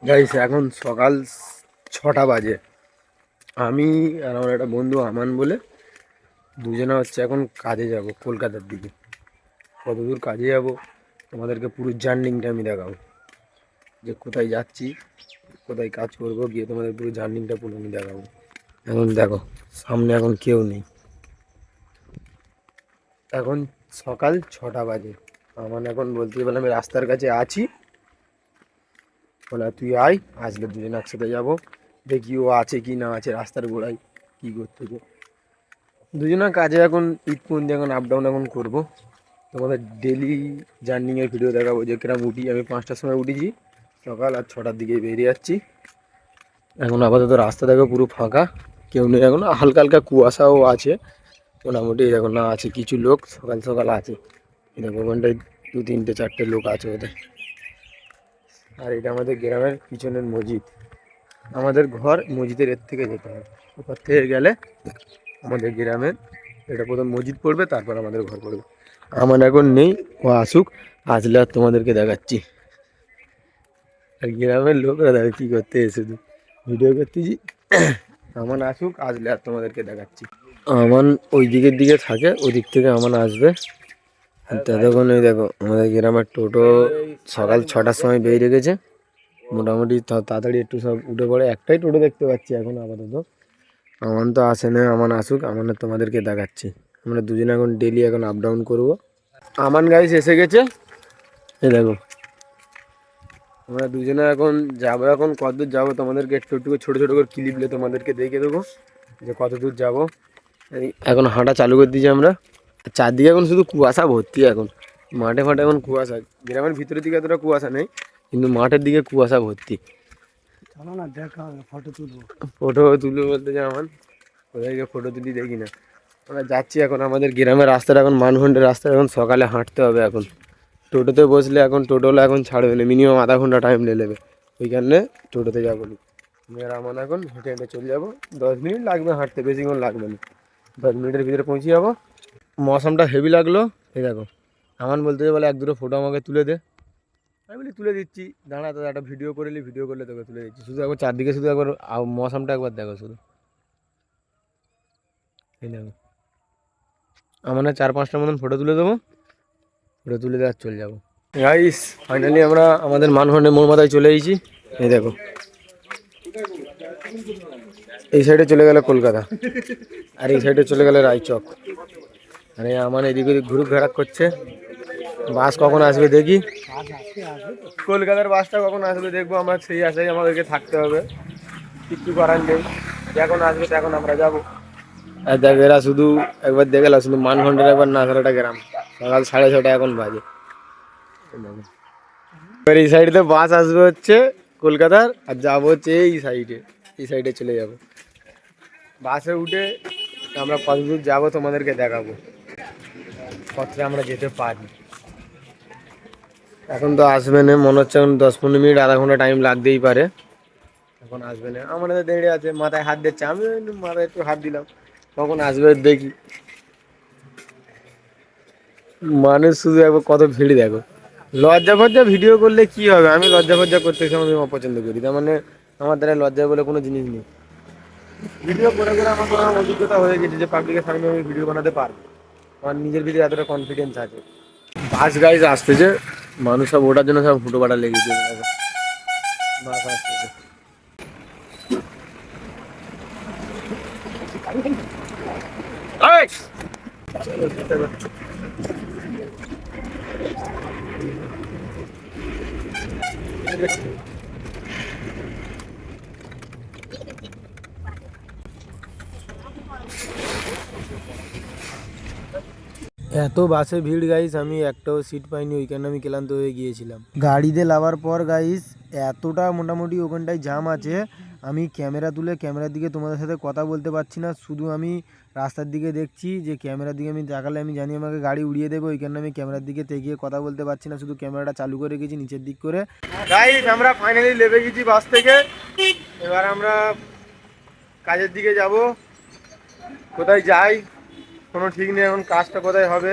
Guys এখন সকাল 6টা বাজে। আমি আর আমার একটা বন্ধু আমান বলে দুজনে হচ্ছে এখন কাজে যাব কলকাতার দিকে। কত দূর কাজে যাব তোমাদেরকে পুরো জার্নিংটা আমি দেখাবো, যে কোথায় যাচ্ছি, কোথায় কাজ করব, গিয়ে তোমাদের পুরো জার্নিংটা পুরো আমি দেখাবো। এখন দেখো সামনে এখন কেউ নেই, এখন সকাল 6টা বাজে। আমান এখন বলতে বলে আমি রাস্তার কাছে আছি, বলে তুই আয়, আসলে দুজন একসাথে যাবো, দেখি ও আছে কি না আছে রাস্তার গোড়ায় কী করতেছে। দুজনের কাজে এখন ঈদ পর্যন্ত এখন আপ ডাউন এখন করবো। তোমাদের ডেলি জার্নিংয়ের ভিডিও দেখাবো, যে কিরম উঠি। আমি 5টার সময় উঠেছি সকাল, আর 6টার দিকে বেরিয়ে যাচ্ছি। এখন আপাতত রাস্তা দেখো পুরো ফাঁকা, কেউ নেই এখন, হালকা হালকা কুয়াশাও আছে মোটামুটি। এখন না আছে কিছু লোক, সকাল সকাল আছে দেখো, ওখানটায় 2-3-4টে লোক আছে ওদের। আর এটা আমাদের গ্রামের পিছনের মসজিদ, আমাদের ঘর মসজিদের এর থেকে যেতে হবে, ওপর থেকে গেলে আমাদের গ্রামের এটা প্রথম মসজিদ পড়বে, তারপর আমাদের ঘর পড়বে। আমার এখন নেই, ও আসুক, আসলে আর তোমাদেরকে দেখাচ্ছি। আর গ্রামের লোকরা দেখো কী করতে শুধু ভিডিও করতেছি। আমান আসুক, আসলে আর তোমাদেরকে দেখাচ্ছি। আমান ওই দিকের দিকে থাকে, ওই দিক থেকে আমান আসবে। ততক্ষণ ওই দেখো আমাদের গ্রামের টোটো সকাল 6টার সময় বেরিয়ে গেছে, মোটামুটি তাড়াতাড়ি একটু সব উঠে পড়ে। একটাই টোটো দেখতে পাচ্ছি এখন আপাতত। আমান তো আসে না, আমান আসুক, আমানের তোমাদেরকে দেখাচ্ছি। আমরা দুজনে এখন ডেলি এখন আপ ডাউন করবো। আমান গাইস এসে গেছে, এই দেখো আমরা দুজনে এখন যাবো। এখন কত দূর যাবো তোমাদেরকে একটু একটু ছোটো ছোটো করে ক্লিপ নিয়ে তোমাদেরকে দেখে দেবো যে কত দূর যাবো। এখন হাঁটা চালু করে দিয়েছি আমরা। চারদিকে এখন শুধু কুয়াশা ভর্তি, এখন মাঠে ফাটে এখন কুয়াশা। গ্রামের ভিতরের দিকে এতটা কুয়াশা নেই, কিন্তু মাঠের দিকে কুয়াশা ভর্তি। চলো না দেখা ফটো তুলবো। ফটো তুলবো বলতে যে আমার কোথায় গিয়ে ফটো তুলি দেখি না। আমরা যাচ্ছি এখন আমাদের গ্রামের রাস্তাটা, এখন মানঘণ্টের রাস্তা, এখন সকালে হাঁটতে হবে। এখন টোটোতে বসলে এখন টোটোলা এখন ছাড়বে না, মিনিমাম আধা ঘন্টা টাইম নিয়ে নেবে। ওই কারণে টোটোতে যাবো নি। আমি আর আমার এখন হেঁটে হেঁটে চলে যাবো, 10 মিনিট লাগবে হাঁটতে, বেশিক্ষণ লাগবে না, 10 মিনিটের ভিতরে পৌঁছে যাবো। মৌসমটা হেভি লাগলো, এই দেখো আমার বলতে বলে 1-2 ফটো আমাকে তুলে দে। আমি বলি তুলে দিচ্ছি, দাঁড়া তো একটা ভিডিও করে নিই, ভিডিও করলে তোকে তুলে দিচ্ছি। শুধু একবার চারদিকে শুধু একবার মৌসমটা একবার দেখো শুধু, এই দেখো। আমার 4-5টার মতন ফটো তুলে দেবো, ফটো তুলে দেওয়ার চলে যাবো। গাইস ফাইনালি আমরা আমাদের মানভঞ্জের মোড় মাথায় চলে এসেছি। এই দেখো এই সাইডে চলে গেল কলকাতা, আর এই সাইডে চলে গেল রায়চক। আরে আমার এদিক ওদিক ঘুরুক ঘাড়াক করছে। বাস কখন আসবে দেখি, কলকাতার বাসটা কখন আসবে দেখবো আমরা, সেই আশায় আমাদেরকে থাকতে হবে, কিচ্ছু করার নেই। যখন আসবে তখন আমরা যাবো। আর দেখ এরা শুধু একবার দেখে গেল, শুধু মানভঞ্জের একবার নাছাড়াটা গ্রাম, সকাল 6:30 এখন বাজে। এবার এই সাইডে বাস আসবে হচ্ছে কলকাতার, আর যাবো হচ্ছে এই সাইডে চলে যাব। বাসে উঠে আমরা কত দূর যাবো তোমাদেরকে দেখাবো, কতটা আমরা যেতে পারি। এখন তো আসবে না মনে হচ্ছে, এখন 10-15 মিনিট আধা ঘন্টা টাইম লাগতেই পারে। এখন আসবে না, আমাদের দাঁড়িয়ে আছে, মাথায় হাত দিচ্ছে, আমি মাথায় একটু হাত দিলাম, কখন আসবে দেখি। মানুষ শুধু একবার কত ভিড় দেখো। লজ্জা ফজ্জা ভিডিও করলে কি হবে, আমি লজ্জা ফজ্জা করতে আমি অপছন্দ করি, তার মানে আমার দ্বারা লজ্জা বলে কোনো জিনিস নেই। ভিডিও করে করে আমার কোনো অভিজ্ঞতা হয়ে গেছে যে পাবলিকের সামনে আমি ভিডিও বানাতে পারবো, আমার নিজের ভিতরে এতটা কনফিডেন্স আছে। বাস গাইজ আসতেছে, মানুষ সব ওটার জন্য সব ফুটো পাটা লেগেছে। বাস আসতেছে, এত বাসে ভিড় গাইস, আমি একটাও সিট পাইনি, ওইখানে আমি ক্লান্ত হয়ে গিয়েছিলাম। গাড়িতে নামার পর গাইস এতটা মোটামুটি ওখানটায় জাম আছে, আমি ক্যামেরা তুলে ক্যামেরার দিকে তোমাদের সাথে কথা বলতে পারছি না। শুধু আমি রাস্তার দিকে দেখছি, যে ক্যামেরার দিকে আমি তাকালে আমি জানি আমাকে গাড়ি উড়িয়ে দেবে, ওই কারণে আমি ক্যামেরার দিকে তেগিয়ে কথা বলতে পারছি না, শুধু ক্যামেরাটা চালু করে রেখেছি নিচের দিক করে। গাইস আমরা ফাইনালি নেমে গেছি বাস থেকে, এবার আমরা কাজের দিকে যাব। কোথায় যাই কোনো ঠিক নেই, এখন কাজটা কোথায় হবে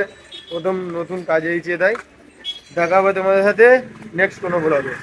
প্রথম নতুন কাজে এসেছে তাই। দেখা হবে তোমাদের সাথে নেক্সট কোনো ব্লগে।